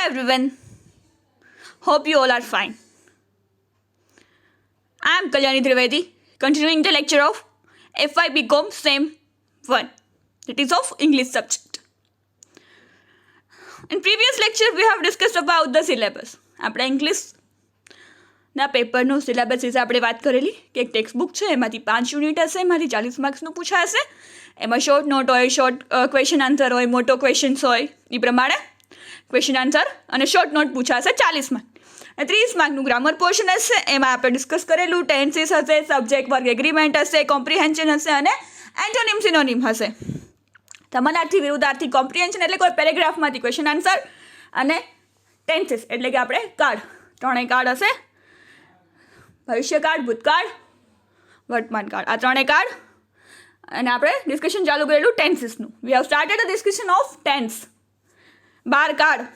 everyone. Hope you all are fine. I am Kalyani Trivedi, continuing the lecture of FY BCom Sem 1, that is of English subject. In previous lecture, we have discussed about the syllabus. આપણે ઇંગ્લિશના પેપરનું syllabus વિશે આપણે વાત કરેલી કે એક text book છે, એમાંથી 5 unit હશે, એમાંથી 40 માર્ક્સનું પૂછાશે. એમાં શોર્ટ નોટ હોય, શોર્ટ ક્વેશ્ચન આન્સર હોય, મોટો ક્વેશ્ચન્સ હોય, એ પ્રમાણે ક્વેશ્ચન આન્સર અને શોર્ટ નોટ પૂછાશે 40 માર્ક. અને 30 માર્કનું ગ્રામર પોર્શન હશે, એમાં આપણે ડિસ્કસ કરેલું ટેન્સીસ હશે, સબ્જેક્ટ વર્ગ એગ્રીમેન્ટ હશે, કોમ્પ્રિહેન્શન હશે અને એન્ટોનિમ સિનોનિમ હશે. સમાનાર્થી વિરુદ્ધાર્થી કોમ્પ્રિહેન્શન એટલે કોઈ પેરેગ્રાફમાંથી ક્વેશ્ચન આન્સર અને ટેન્સીસ એટલે કે આપણે કાર્ડ, ત્રણેય કાર્ડ હશે, ભવિષ્યકાળ, ભૂતકાળ, વર્તમાનકાળ, આ ત્રણેય કાર્ડ. અને આપણે ડિસ્કશન ચાલુ કરેલું ટેન્સીસનું. We have started the discussion of tense. 12 card,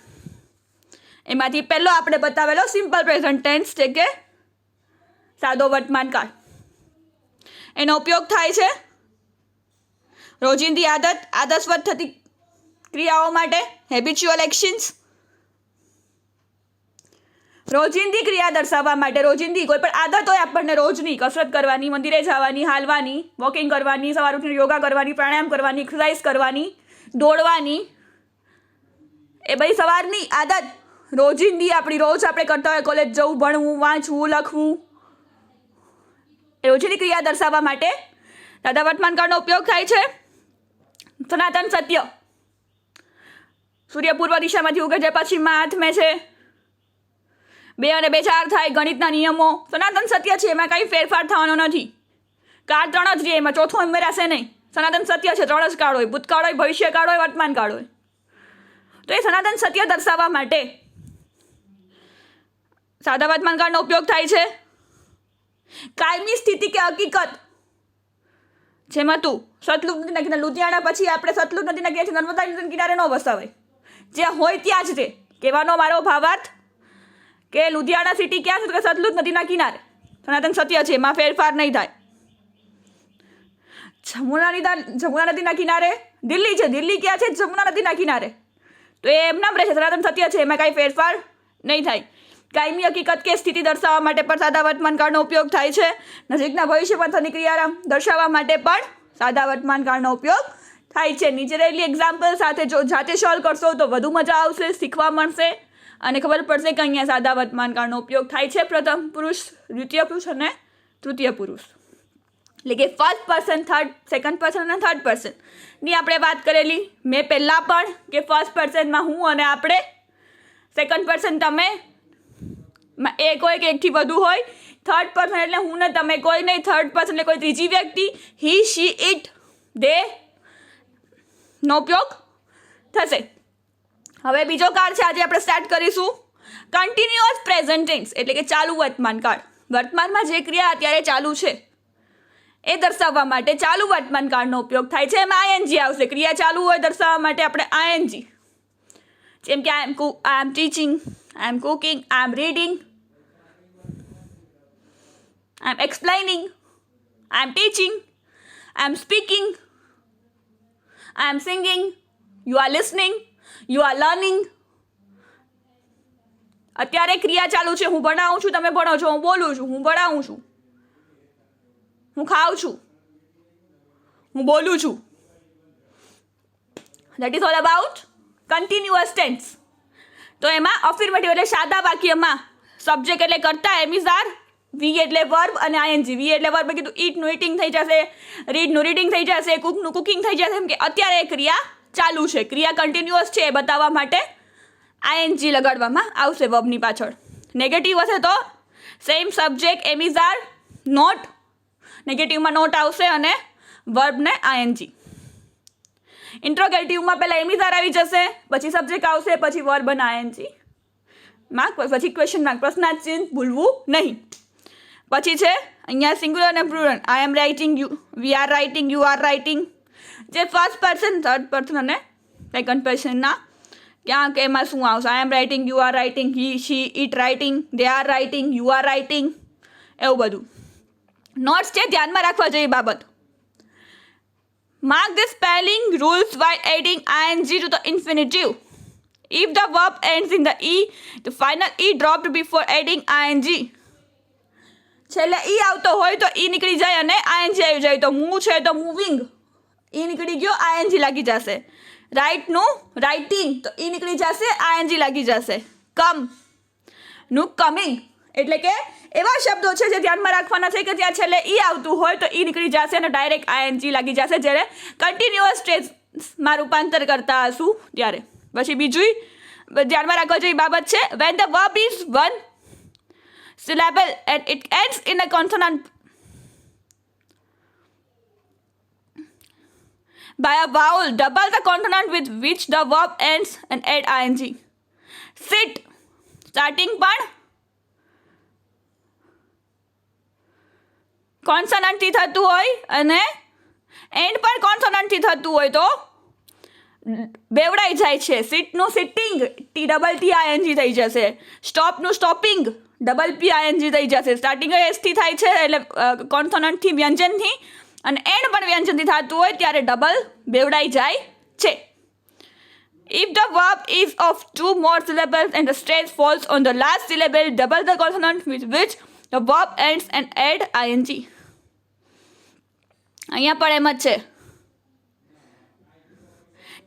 એમાંથી પહેલો આપણે બતાવેલો સિમ્પલ પ્રેઝન્ટ ટેન્સ છે કે સાદો વર્તમાનકાળ. એનો ઉપયોગ થાય છે રોજિંદી આદર્શવત થતી ક્રિયાઓ માટે, હેબિચ્યુઅલ એક્શન્સ. રોજિંદી ક્રિયા દર્શાવવા માટે, રોજિંદી કોઈ પણ આદત હોય આપણને રોજની, કસરત કરવાની, મંદિરે જવાની, હાલવાની, વોકિંગ કરવાની, સવાર ઉઠીને યોગા કરવાની, પ્રાણાયામ કરવાની, એક્સરસાઇઝ કરવાની, દોડવાની, એ બધી સવારની આદત રોજિંદી આપણી રોજ આપણે કરતા હોય, કોલેજ જવું, ભણવું, વાંચવું, લખવું, એ રોજિંદી ક્રિયા દર્શાવવા માટે સાદા વર્તમાનકાળનો ઉપયોગ થાય છે. સનાતન સત્ય, સૂર્ય પૂર્વ દિશામાંથી ઉગે છે, પશ્ચિમમાં હાથમે છે, 2 અને 2 4 થાય, ગણિતના નિયમો સનાતન સત્ય છે, એમાં કંઈ ફેરફાર થવાનો નથી. કાળ 3 જ રહે, એમાં ચોથો ઉમેરાશે નહીં. સનાતન સત્ય છે, 3 જ કાળ હોય, ભૂતકાળ હોય, ભવિષ્યકાળ હોય, વર્તમાનકાળ હોય. તો એ સનાતન સત્ય દર્શાવવા માટે સાદા વર્તમાનકાળનો ઉપયોગ થાય છે. કાયમી સ્થિતિ કે હકીકત, જેમ હતું સતલુજ નદીના કિનારે, લુધિયાણા પછી આપણે સતલુજ નદીના કિનારે નર્મદા નદીના કિનારે ન વસાવે, જ્યાં હોય ત્યાં જ તે. કહેવાનો મારો ભાવાર્થ કે લુધિયાણા સિટી ક્યાં છે? સતલુજ નદીના કિનારે. સનાતન સત્ય છે, એમાં ફેરફાર નહીં થાય. જમુના નદીના કિનારે દિલ્હી છે, દિલ્હી ક્યાં છે? જમુના નદીના કિનારે. તો એ એમનામ રહે છે, સનાતન સત્ય છે, એમાં કાંઈ ફેરફાર નહીં થાય. કાયમી હકીકત કે સ્થિતિ દર્શાવવા માટે પણ સાદા વર્તમાનકાળનો ઉપયોગ થાય છે. નજીકના ભવિષ્યમાં થતી ક્રિયા દર્શાવવા માટે પણ સાદા વર્તમાનકાળનો ઉપયોગ થાય છે. નીચે રહેલી એક્ઝામ્પલ સાથે જો જાતે સોલ્વ કરશો તો વધુ મજા આવશે, શીખવા મળશે અને ખબર પડશે કે અહીંયા સાદા વર્તમાનકાળનો ઉપયોગ થાય છે. પ્રથમ પુરુષ, દ્વિતીય પુરુષ અને તૃતીય પુરુષ, એટલે કે ફર્સ્ટ પર્સન, સેકન્ડ પર્સન અને થર્ડ પર્સનની આપણે વાત કરેલી મેં પહેલાં પણ કે ફર્સ્ટ પર્સનમાં હું અને આપણે, સેકન્ડ પર્સન તમે, એ કોઈ કે એકથી વધુ હોય, થર્ડ પર્સન એટલે હું ને તમે, કોઈ નહીં. થર્ડ પર્સન એટલે કોઈ ત્રીજી વ્યક્તિ, હી, શી, ઇટ, દે નો ઉપયોગ થશે. હવે બીજો કાળ છે, આજે આપણે સ્ટાર્ટ કરીશું કન્ટિન્યુઅસ પ્રેઝન્ટ ટેન્સ એટલે કે ચાલુ વર્તમાનકાળ. વર્તમાનમાં જે ક્રિયા અત્યારે ચાલુ છે એ દર્શાવવા માટે ચાલુ વર્તમાનકાળનો ઉપયોગ થાય છે. એમાં આઈએનજી આવશે. ક્રિયા ચાલુ હોય દર્શાવવા માટે આપણે આઈએનજી, જેમ કે I am teaching, I am cooking, I am reading, I am explaining, I am teaching, I am speaking, I am singing, you are listening, you are learning. અત્યારે ક્રિયા ચાલુ છે, હું ભણાવું છું, તમે ભણો છો, હું બોલું છું, હું ભણાવું છું, હું ખાઉં છું, હું બોલું છું. That is all about continuous tense. તો એમાં અફર્મેટિવ એટલે સાદા વાક્યમાં સબ્જેક્ટ એટલે કરતા, એમ ઇઝ આર, વી એટલે વર્બ અને આઈએનજી. વી એટલે વર્બ કીધું, ઈટનું ઈટિંગ થઈ જશે, રીડનું રીડિંગ થઈ જશે, કુકનું કુકિંગ થઈ જશે. એમ કે અત્યારે ક્રિયા ચાલુ છે, ક્રિયા કન્ટિન્યુઅસ છે એ બતાવવા માટે આઈએનજી લગાડવામાં આવશે વર્બની પાછળ. નેગેટિવ હશે તો same subject, am is are, not, નેગેટિવમાં નોટ આવશે અને વર્બને આઈએનજી. ઇન્ટ્રોગેટિવમાં પહેલાં એમ ઇઝ આર આવી જશે, પછી સબ્જેક્ટ આવશે, પછી વર્બ અને આઈએનજી માર્ક, પછી ક્વેશ્ચન માર્ક, પ્રશ્નાર્થ ચિહ્ન ભૂલવું નહીં. પછી છે અહીંયા સિંગ્યુલર અને plural. I am writing, you, we are writing, you are writing. જે ફર્સ્ટ પર્સન, થર્ડ પર્સન અને સેકન્ડ પર્સનના ક્યાં કે એમાં શું આવશે? I am writing, you are writing, he, she, it writing, they are writing, you are writing, એવું બધું. નોટ્સ છે, ધ્યાનમાં રાખવા જેવી બાબત. Mark the spelling rules by adding ing to the infinitive. If the verb ends in the E, the final E dropped before adding ing. છેલ્લે ઈ આવતો હોય તો ઈ નીકળી જાય અને આઈએનજી આવી જાય. તો મૂવ છે તો મૂવિંગ, ઈ નીકળી ગયો, આઈએનજી લાગી જશે. રાઇટનું રાઇટિંગ, તો ઈ નીકળી જશે, આઈએનજી લાગી જશે. કમ નું કમિંગ. એટલે કે એવા શબ્દો છે જે ધ્યાનમાં રાખવાના છે કે ત્યાં છેલ્લે ઈ આવતું હોય તો ઈ નીકળી જશે અને ડાયરેક્ટ આઈએનજી લાગી જશે જ્યારે કન્ટિન્યુઅસ સ્ટેજમાં રૂપાંતર કરતા હશું ત્યારે. પછી બીજું ધ્યાનમાં રાખવા જેવી બાબત છે, when the verb is one syllable and it ends in a consonant by a vowel, double the consonant with which the verb ends and add ing. Sit, starting પણ કોન્સોનન્ટથી થતું હોય અને એન્ડ પણ કોન્સોનન્ટથી થતું હોય તો બેવડાઈ જાય છે. સિટનું સિટિંગ, TTING થઈ જશે. સ્ટોપનું સ્ટોપિંગ, PPING થઈ જશે. સ્ટાર્ટિંગ એસથી થાય છે એટલે કોન્સોનન્ટથી વ્યંજનથી, અને એન્ડ પણ વ્યંજનથી થતું હોય ત્યારે ડબલ બેવડાઈ જાય છે. If the verb is of 2 more syllables and the stress falls on the last syllable, double the consonant with which the verb ends and add ing. અહીંયા પણ એમ જ છે.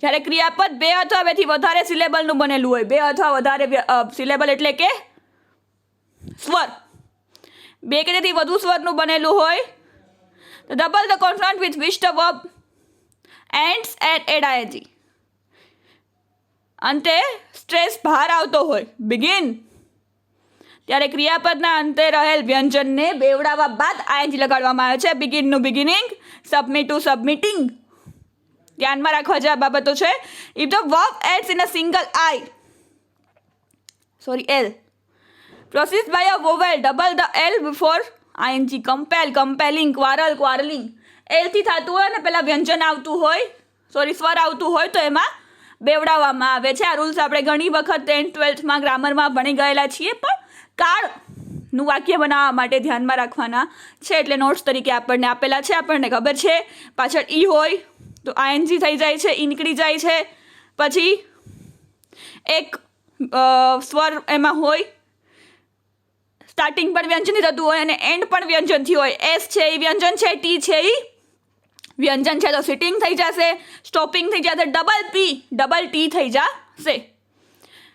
જ્યારે ક્રિયાપદ 2 અથવા 2 થી વધારે સિલેબલનું બનેલું હોય, 2 અથવા વધારે સિલેબલ એટલે કે સ્વર, 2 કે તેથી વધુ સ્વરનું બનેલું હોય તો double the consonant with which the verb ends and add ing. અંતે સ્ટ્રેસ બહાર આવતો હોય, બિગિન, ત્યારે ક્રિયાપદના અંતે રહેલ વ્યંજનને બેવડાવવા બાદ આઈએનજી લગાડવામાં આવે છે. બિગિનનું બિગિનિંગ, સબમિટનું સબમિટિંગ. ધ્યાનમાં રાખવા જેવા બાબતો છે. If the verb ends in a single L proceeds by a vowel, double the L before ing. Compel, compelling, quarrel, quarrelling. એલથી થતું હોય અને પેલા વ્યંજન આવતું હોય, સ્વર આવતું હોય તો એમાં બેવડાવવામાં આવે છે. આ રૂલ્સ આપણે ઘણી વખત 10th 12thમાં ગ્રામરમાં ભણી ગયેલા છીએ, પણ કાળનું વાક્ય બનાવવા માટે ધ્યાનમાં રાખવાના છે. એટલે નોટ્સ તરીકે આપણને આપેલા છે. આપણને ખબર છે પાછળ ઈ હોય તો આઈએનજી થઈ જાય છે, ઈ નીકળી જાય છે. પછી એક સ્વર એમાં હોય, સ્ટાર્ટિંગ પણ વ્યંજનથી થતું હોય અને એન્ડ પણ વ્યંજનથી હોય. એસ છે એ વ્યંજન છે, ટી છે એ વ્યંજન છે તો સિટિંગ થઈ જશે, સ્ટોપિંગ થઈ જશે, ડબલ ટી થઈ જશે.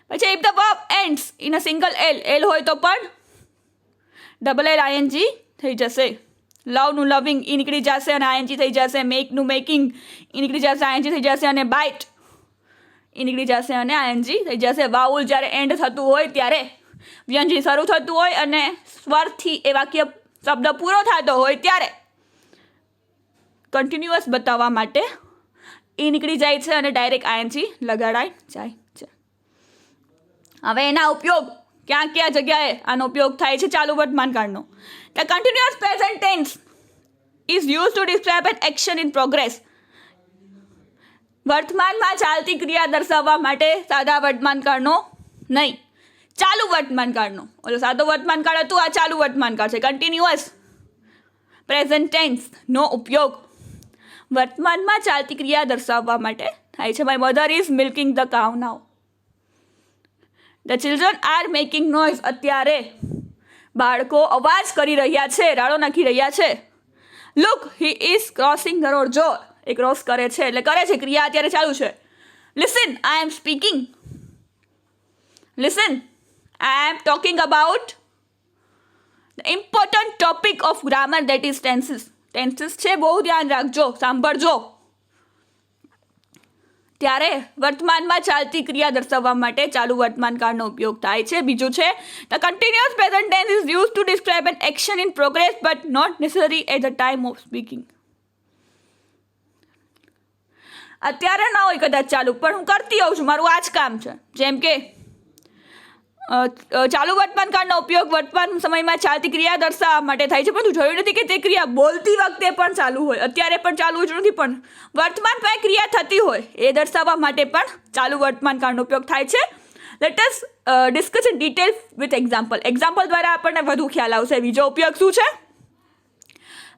પછી if the verb ends in a single L હોય તો પણ ડબલ ing થઈ જશે. લવનું લવિંગ, ઈ નીકળી જશે અને ing થઈ જશે. મેકનું મેકિંગ, ઈ નીકળી જશે, ing થઈ જશે. અને બાઇટ, ઈ નીકળી જશે અને ing થઈ જશે. વાઉલ જ્યારે એન્ડ થતું હોય ત્યારે વ્યંજન શરૂ થતું હોય અને સ્વરથી એ વાક્ય શબ્દ પૂરો થતો હોય ત્યારે કન્ટિન્યુઅસ બતાવવા માટે ઈ નીકળી જાય છે અને ડાયરેક્ટ ing લગાડાઈ જાય છે. હવે એના ઉપયોગ ક્યાં ક્યાં જગ્યાએ આનો ઉપયોગ થાય છે ચાલુ વર્તમાનકાળનો. The continuous present tense is used to describe an action in progress. વર્તમાનમાં ચાલતી ક્રિયા દર્શાવવા માટે સાદા વર્તમાનકાળનો નહીં, ચાલુ વર્તમાનકાળનો. ઓલો સાદો વર્તમાનકાળ હતું, આ ચાલુ વર્તમાનકાળ છે. કન્ટિન્યુઅસ પ્રેઝન્ટ ટેન્સનો ઉપયોગ વર્તમાનમાં ચાલતી ક્રિયા દર્શાવવા માટે થાય છે. My mother is milking the cow now. The children are making noise. અત્યારે બાળકો અવાજ કરી રહ્યા છે, રાડો નાખી રહ્યા છે. Look, he is crossing the road. જો એ ક્રોસ કરે છે એટલે કરે છે, ક્રિયા અત્યારે ચાલુ છે. Listen, I am speaking. Listen, I am talking about the important topic of grammar that is tenses. Tenses છે, બહુ ધ્યાન રાખજો, સાંભળજો. ત્યારે વર્તમાનમાં ચાલતી ક્રિયા દર્શાવવા માટે ચાલુ વર્તમાનકાળનો ઉપયોગ થાય છે. બીજું છે the continuous present tense is use to describe an action in progress but not necessary at the time of speaking. અત્યારે ના હોય કદાચ ચાલુ, પણ હું કરતી હોઉં છું, મારું આ જ કામ છે. જેમ કે ચાલુ વર્તમાનકાળનો ઉપયોગ વર્તમાન સમયમાં ચાલતી ક્રિયા દર્શાવવા માટે થાય છે, પરંતુ જરૂરી નથી કે તે ક્રિયા બોલતી વખતે પણ ચાલુ હોય. અત્યારે પણ ચાલુ જ નથી, પણ વર્તમાનમાં ક્રિયા થતી હોય એ દર્શાવવા માટે પણ ચાલુ વર્તમાનકાળનો ઉપયોગ થાય છે. Let us discuss in detail with example. Example દ્વારા આપણને વધુ ખ્યાલ આવશે. બીજો ઉપયોગ શું છે?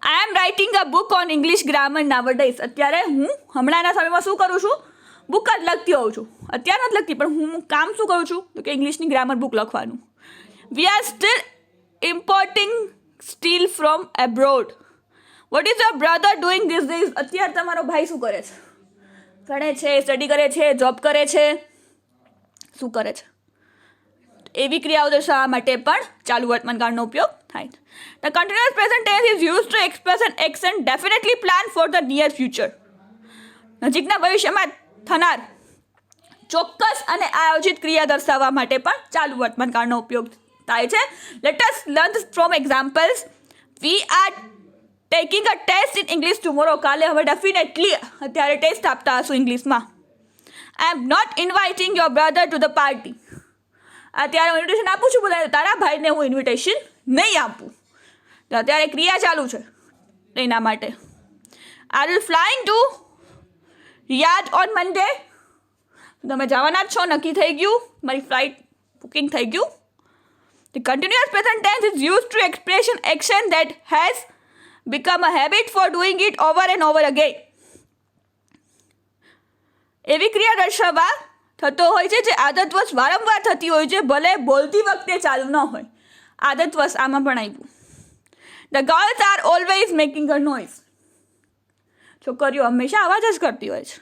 I am writing a book on English grammar nowadays. અત્યારે હું હમણાંના સમયમાં શું કરું છું? બુક જ લખતી હોઉં છું, અત્યારે નથી લખતી, પણ હું કામ શું કરું છું તો કે ઇંગ્લિશની ગ્રામર બુક લખવાનું. We are still importing steel from abroad. What is your brother doing this days? અત્યારે તમારો ભાઈ શું કરે છે? ભણે છે, સ્ટડી કરે છે, જોબ કરે છે, શું કરે છે? એવી ક્રિયાઓ દર્શાવવા માટે પણ ચાલુ વર્તમાનકાળનો ઉપયોગ થાય છે. The continuous present tense is used to express an action definitely planned for the near future. નજીકના ભવિષ્યમાં થનાર ચોક્કસ અને આયોજિત ક્રિયા દર્શાવવા માટે પણ ચાલુ વર્તમાનકાળનો ઉપયોગ થાય છે. Let us learn from examples. We are taking a test in English tomorrow. કાલે હવે ડેફિનેટલી અત્યારે ટેસ્ટ આપતા હશું ઇંગ્લિશમાં. I am not inviting your brother to the party. અત્યારે હું ઇન્વિટેશન આપું છું, બધા તારા ભાઈને હું ઇન્વિટેશન નહીં આપું. તો અત્યારે ક્રિયા ચાલુ છે એના માટે. Are you flying to Riyadh on Monday? તમે જવાના જ છો, નક્કી થઈ ગયું, મારી ફ્લાઇટ બુકિંગ થઈ ગયું. The continuous present tense is used to express an action that has become a habit for doing it over and over again. એવી ક્રિયા દર્શાવવા થતો હોય છે જે આદતવશ વારંવાર થતી હોય છે, ભલે બોલતી વખતે ચાલુ ન હોય. આદતવશ આમાં પણ આવ્યું. The girls are always making a noise. છોકરીઓ હંમેશા અવાજ જ કરતી હોય છે.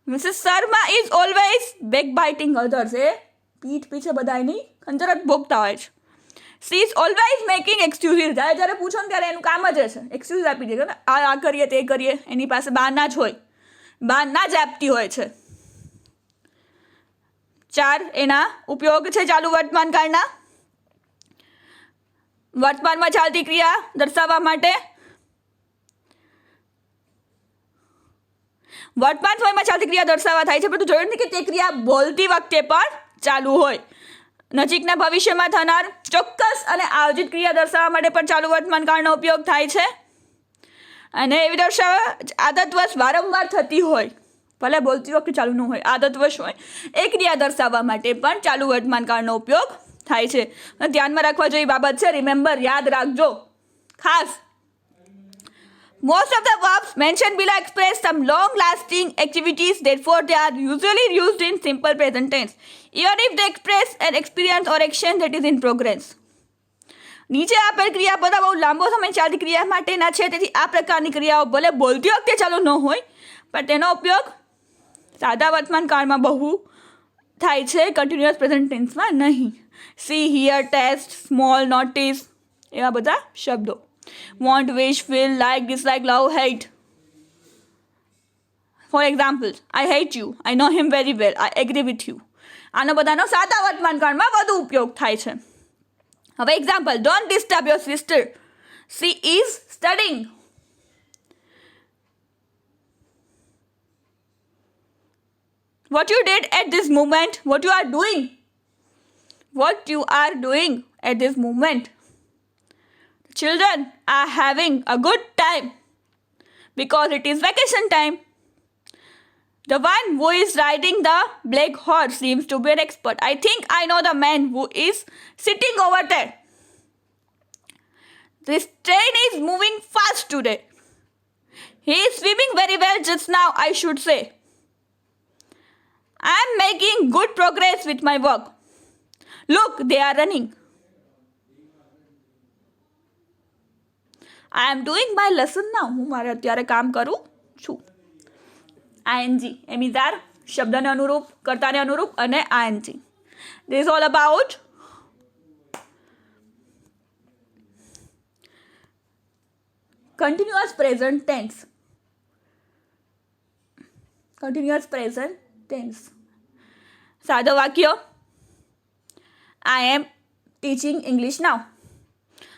Mrs. Sharma is always backbiting others. એ પીઠ પીછે બધાની ખંજર જ ભોગતા હોય છે. She is always making excuses. જ્યારે પૂછો ને ત્યારે એનું કામ જ છે એક્સક્યુઝ આપી દે, આ કરીએ તે કરીએ. એની પાસે બહાના જ હોય, બહાના જ આપતી હોય છે. 4 એના ઉપયોગ છે ચાલુ વર્તમાનકાળના. વર્તમાનમાં ચાલતી ક્રિયા દર્શાવવા માટે વર્તમાન સમયમાં ચાલતી ક્રિયા દર્શાવવા થાય છે, પરંતુ જોયું નથી કે તે ક્રિયા બોલતી વખતે પણ ચાલુ હોય. નજીકના ભવિષ્યમાં થનાર ચોક્કસ અને આયોજિત ક્રિયા દર્શાવવા માટે પણ ચાલુ વર્તમાનકાળનો ઉપયોગ થાય છે. અને એવી દર્શાવવા આદતવશ વારંવાર થતી હોય, ભલે બોલતી વખતે ચાલુ ન હોય, આદતવશ હોય, એ ક્રિયા દર્શાવવા માટે પણ ચાલુ વર્તમાનકાળનો ઉપયોગ થાય છે. ધ્યાનમાં રાખવા જેવી બાબત છે. રિમેમ્બર, યાદ રાખજો ખાસ. Most of the verbs mentioned below express some long-lasting activities, therefore they are usually used in simple present tense, even if they express an experience or action that is in progress. નીચે આપેલ ક્રિયાપદો બહુ લાંબો સમય ચાલતી ક્રિયા માટેના છે, તેથી આ પ્રકારની ક્રિયાઓ ભલે બોલતી વખતે ચાલુ ન હોય, પણ તેનો ઉપયોગ સાદા વર્તમાન કાળમાં બહુ થાય છે, કન્ટિન્યુઅસ પ્રેઝન્ટ ટેન્સમાં નહીં. See, here, test, small, notice એવા બધા શબ્દો. Want, wish, feel, like, dislike, love, hate. For example, I hate you. I know him very well. I agree with you. આનો બધાનો સાદા વર્તમાન કાળમાં વધુ ઉપયોગ થાય છે. હવે example, don't disturb your sister. She is studying. What you did at this moment, what you are doing. What you are doing at this moment. Children are having a good time because it is vacation time. The one who is riding the black horse seems to be an expert. I think I know the man who is sitting over there. This train is moving fast today. He is swimming very well just now, I should say. I am making good progress with my work. Look, they are running. I am doing my lesson now. હું મારે અત્યારે કામ કરું છું. ING, એમિઝાર, શબ્દને અનુરૂપ, કર્તાને અનુરૂપ અને ING. This is all about continuous present tense. Continuous present tense. સાદો વાક્ય. I am teaching English now.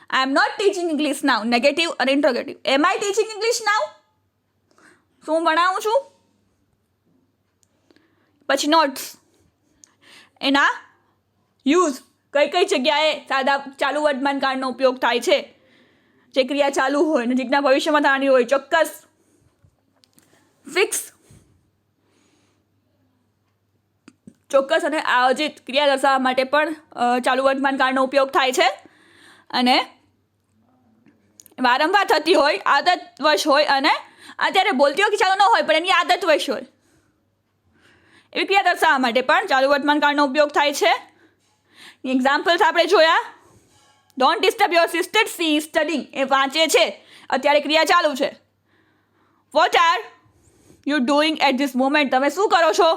I am not teaching English now. Negative or interrogative. Am I teaching English now? શું ભણાવું છું? પછી notes. એના use કઈ કઈ જગ્યાએ સાદા ચાલુ વર્તમાન કાળનો ઉપયોગ થાય છે, જે ક્રિયા ચાલુ હોય, નજીકના ભવિષ્યમાં થવાની હોય, ચોક્કસ, ફિક્સ, ચોક્કસ અને આયોજિત ક્રિયા દર્શાવવા માટે પણ ચાલુ વર્તમાન કાળનો ઉપયોગ થાય છે. અને વારંવાર થતી હોય, આદતવશ હોય, અને અત્યારે બોલતી વખતે ચાલુ ન હોય પણ એની આદતવશ હોય. એવી ક્રિયા દર્શાવવા માટે પણ ચાલુ વર્તમાન કાળનો ઉપયોગ થાય છે. એક્ઝામ્પલ્સ આપણે જોયા. Don't disturb your sister, she is studying. એ વાંચે છે, અત્યારે ક્રિયા ચાલુ છે. What are you doing at this moment? તમે શું કરો છો?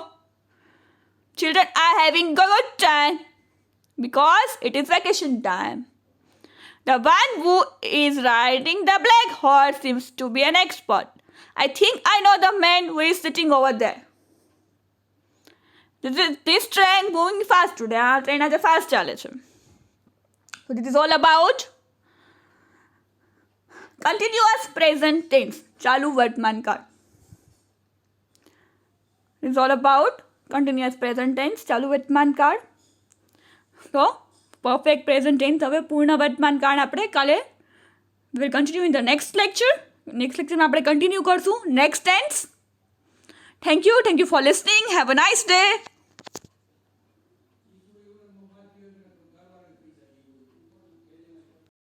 Children are having a good time because it is vacation time. The one who is riding the black horse seems to be an expert. I think I know the man who is sitting over there. This train moving fast today. આ train આજે fast ચાલે છે. So this is all about continuous present tense. ચાલુ વર્તમાન કાળ. This is all about continuous present tense. ચાલુ વર્તમાન કાળ. તો પરફેક્ટ પ્રેઝન્ટ ટેન્સ હવે પૂર્ણ વર્તમાન કાળ આપણે કાલે will continue in the next lecture. Next લેક્ચરમાં આપણે કન્ટિન્યુ કરશું next tense. Thank you for listening. Have a nice day.